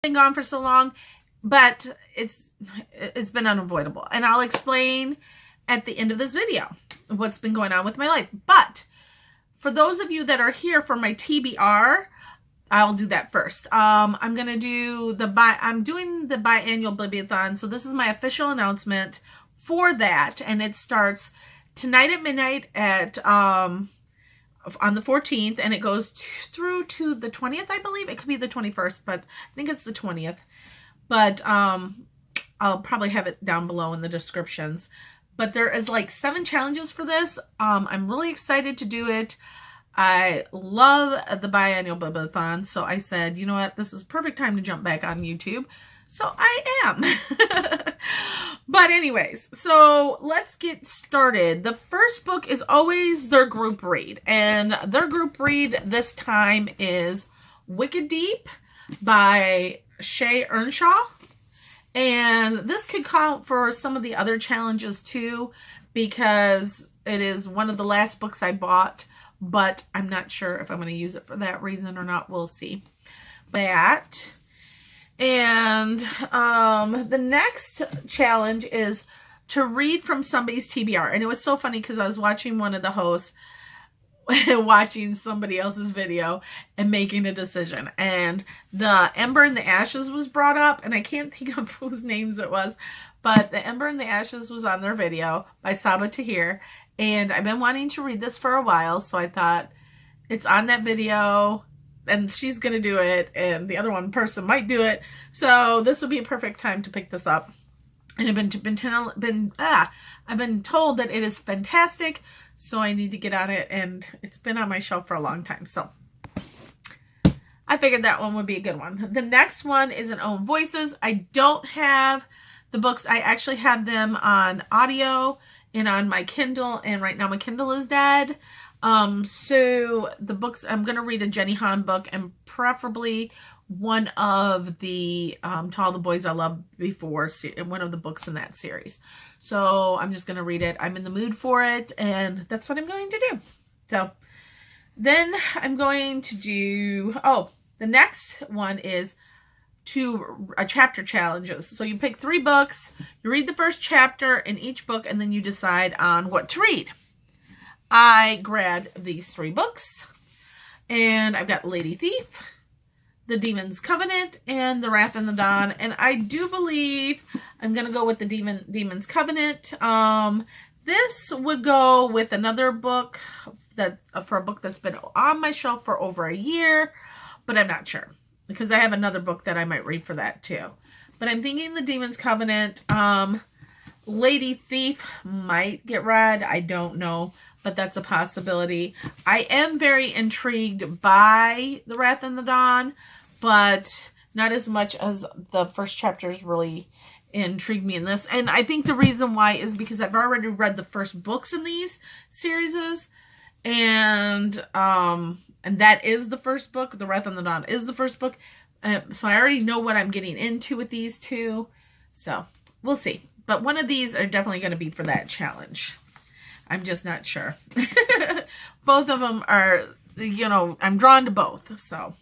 been gone for so long, but it's been unavoidable. And I'll explain at the end of this video what's been going on with my life. But for those of you that are here for my TBR, I'll do that first. I'm going to do I'm doing the Biannual Bibliothon. So this is my official announcement for that. And it starts tonight at midnight at, on the 14th, and it goes through to the 20th, I believe. It could be the 21st, but I think it's the 20th. But, I'll probably have it down below in the descriptions. But there is like 7 challenges for this. I'm really excited to do it. I love the Biannual Bibliothon, so I said, you know what, this is perfect time to jump back on YouTube. So I am. But anyways, so let's get started. The first book is always their group read, and their group read this time is Wicked Deep by Shay Earnshaw. And this could count for some of the other challenges too, because it is one of the last books I bought. But I'm not sure if I'm going to use it for that reason or not. We'll see. That. And the next challenge is to read from somebody's TBR. And it was so funny because I was watching one of the hosts watching somebody else's video and making a decision. And the Ember and the Ashes was brought up. And I can't think of whose names it was. But the Ember and the Ashes was on their video by Saba Tahir. And I've been wanting to read this for a while, so I thought it's on that video, and she's going to do it, and the other one person might do it. So this would be a perfect time to pick this up. And I've been told that it is fantastic, so I need to get on it, and it's been on my shelf for a long time. So I figured that one would be a good one. The next one is An Own Voices. I don't have the books. I actually have them on audio and on my Kindle, and right now my Kindle is dead. So the books, I'm going to read a Jenny Han book, and preferably one of the To All the Boys I Loved Before, one of the books in that series. So I'm just going to read it. I'm in the mood for it, and that's what I'm going to do. So then I'm going to do, the next one is chapter challenges. So you pick 3 books, you read the first chapter in each book, and then you decide on what to read. I grabbed these 3 books, and I've got Lady Thief, The Demon's Covenant, and The Wrath and the Dawn. And I do believe I'm going to go with the Demon's Covenant. This would go with another book for a book that's been on my shelf for over a year, but I'm not sure, because I have another book that I might read for that too. But I'm thinking The Demon's Covenant. Lady Thief might get read. I don't know, but that's a possibility. I am very intrigued by The Wrath and the Dawn, but not as much as the first chapters really intrigued me in this. And I think the reason why is because I've already read the first books in these series, and that is the first book. The Wrath and the Dawn is the first book. So I already know what I'm getting into with these 2. So we'll see. But one of these are definitely going to be for that challenge. I'm just not sure. Both of them are, I'm drawn to both. So,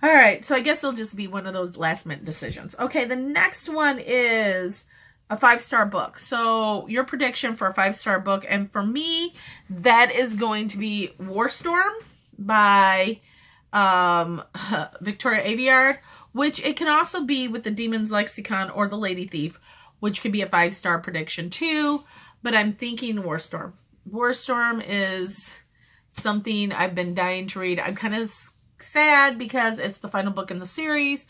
all right. So I guess it'll just be one of those last minute decisions. Okay. The next one is a 5-star book. So your prediction for a 5-star book. And for me, that is going to be Warstorm by Victoria Aveyard, which it can also be with the Demon's Lexicon or the Lady Thief, which could be a 5-star prediction too. But I'm thinking Warstorm. Warstorm is something I've been dying to read. I'm kind of sad because it's the final book in the series.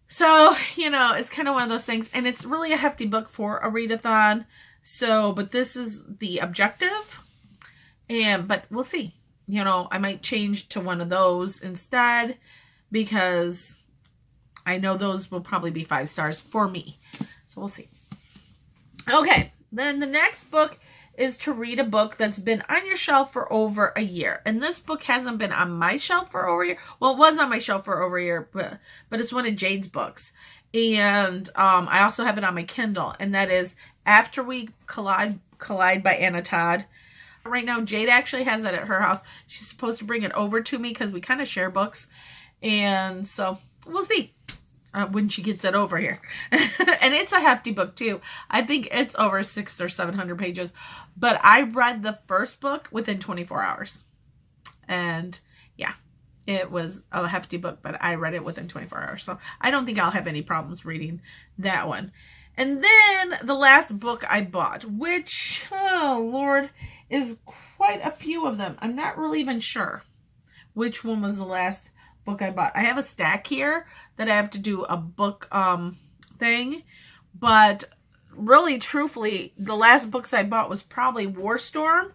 So, it's kind of one of those things. And it's really a hefty book for a readathon. So, but this is the objective. But we'll see. I might change to one of those instead, because I know those will probably be 5 stars for me. So we'll see. Okay. Then the next book is to read a book that's been on your shelf for over a year. And this book hasn't been on my shelf for over a year. Well, it was on my shelf for over a year, but it's one of Jade's books. And I also have it on my Kindle. And that is After We Collide by Anna Todd. Right now, Jade actually has it at her house. She's supposed to bring it over to me because we kind of share books. And so we'll see when she gets it over here. And it's a hefty book too. I think it's over 600 or 700 pages, but I read the first book within 24 hours. And yeah, it was a hefty book, but I read it within 24 hours. So I don't think I'll have any problems reading that one. And then the last book I bought, which, oh Lord, is quite a few of them. I'm not really even sure which one was the last book I bought. I have a stack here that I have to do a book thing, but really, truthfully, the last books I bought was probably War Storm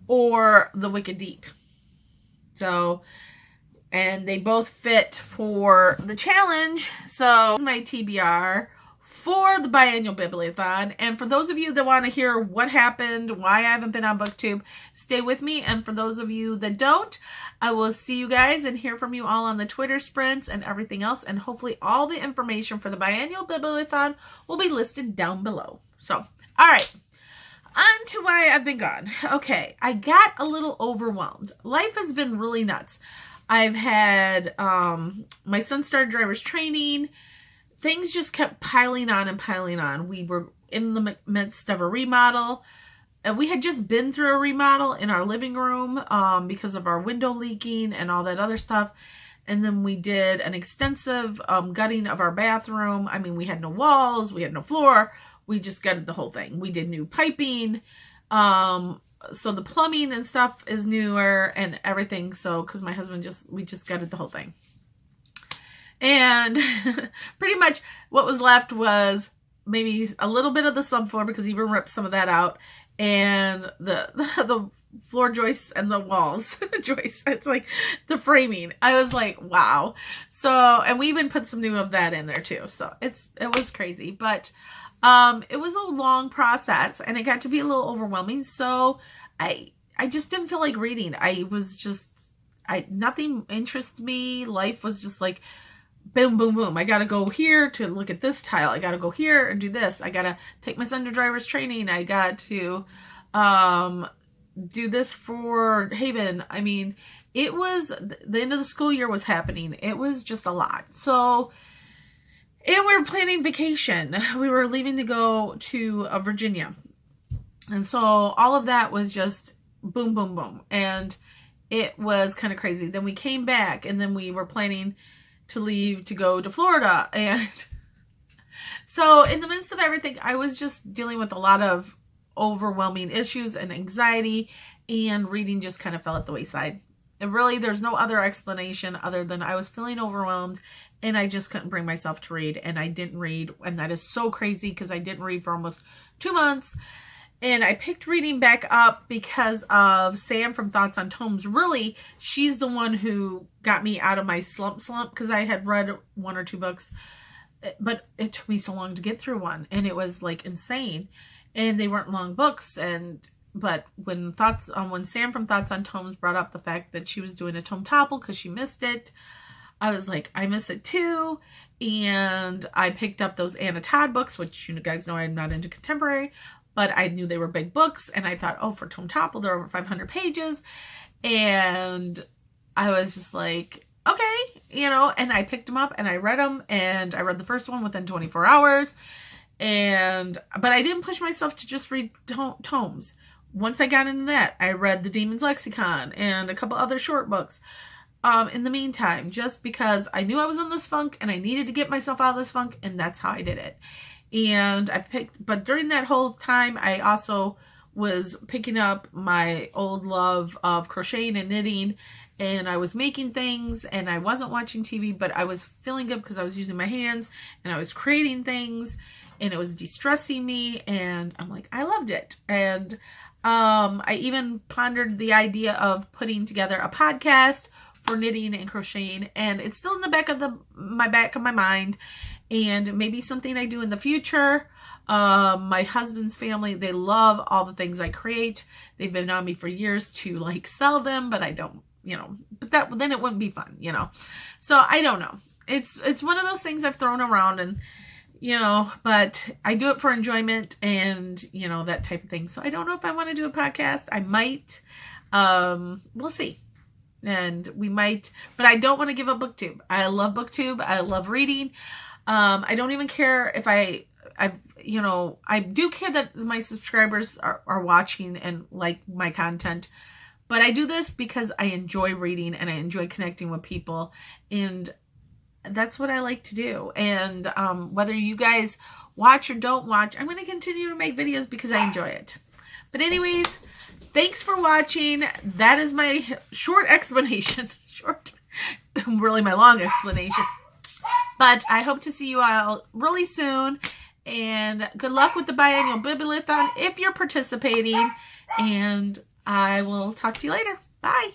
or The Wicked Deep. So, and they both fit for the challenge. So, this is my TBR for the Biannual Bibliothon. And for those of you that want to hear what happened, why I haven't been on BookTube, stay with me. And for those of you that don't, I will see you guys and hear from you all on the Twitter sprints and everything else. And hopefully all the information for the Biannual Bibliothon will be listed down below. So, all right. On to why I've been gone. Okay, I got a little overwhelmed. Life has been really nuts. I've had, my son started driver's training. Things just kept piling on and piling on. We were in the midst of a remodel. And we had just been through a remodel in our living room because of our window leaking and all that other stuff. And then we did an extensive gutting of our bathroom. I mean, we had no walls. We had no floor. We just gutted the whole thing. We did new piping. So the plumbing and stuff is newer and everything. So, because my husband we just gutted the whole thing. And pretty much what was left was maybe a little bit of the subfloor because he even ripped some of that out. And the floor joists and the walls joists. It's like the framing. I was like, wow. So, and we even put some new of that in there too. So it was crazy, but it was a long process and it got to be a little overwhelming. So I just didn't feel like reading. Nothing interested me. Life was just like, boom, boom, boom. I got to go here to look at this tile. I got to go here and do this. I got to take my son to driver's training. I got to do this for Haven. I mean, it was, the end of the school year was happening. It was just a lot. So, and we were planning vacation. We were leaving to go to Virginia. And so all of that was just boom, boom, boom. And it was kind of crazy. Then we came back and then we were planning to leave to go to Florida. And so in the midst of everything, I was just dealing with a lot of overwhelming issues and anxiety, and reading just kind of fell at the wayside. And really, there's no other explanation other than I was feeling overwhelmed and I just couldn't bring myself to read, and I didn't read. And that is so crazy because I didn't read for almost 2 months. And I picked reading back up because of Sam from Thoughts on Tomes. Really, she's the one who got me out of my slump because I had read 1 or 2 books, but it took me so long to get through one, and it was like insane. And they weren't long books, but when Sam from Thoughts on Tomes brought up the fact that she was doing a tome topple because she missed it, I was like, I miss it too. And I picked up those Anna Todd books, which you guys know I'm not into contemporary. But I knew they were big books, and I thought, oh, for tome topple, they're over 500 pages. And I was just like, okay, and I picked them up and I read them, and I read the first one within 24 hours. But I didn't push myself to just read tomes. Once I got into that, I read The Demon's Lexicon and a couple other short books. In the meantime, just because I knew I was in this funk and I needed to get myself out of this funk, and that's how I did it. And but during that whole time, I also was picking up my old love of crocheting and knitting, and I was making things, and I wasn't watching TV, but I was feeling good because I was using my hands and I was creating things, and it was de-stressing me, and I'm like, I loved it. And I even pondered the idea of putting together a podcast for knitting and crocheting, and it's still in the back of my mind, and maybe something I do in the future. My husband's family, they love all the things I create. They've been on me for years to like sell them, but I don't, but then it wouldn't be fun, So I don't know. It's one of those things I've thrown around, and but I do it for enjoyment and that type of thing. So I don't know if I want to do a podcast. I might. We'll see. And we might, but I don't want to give up BookTube. I love BookTube. I love reading. I don't even care if I do care that my subscribers are watching and like my content. But I do this because I enjoy reading and I enjoy connecting with people. And that's what I like to do. And whether you guys watch or don't watch, I'm going to continue to make videos because I enjoy it. But anyways, thanks for watching. That is my short explanation. Really my long explanation. But I hope to see you all really soon. And good luck with the Biannual Bibliothon if you're participating. And I will talk to you later. Bye.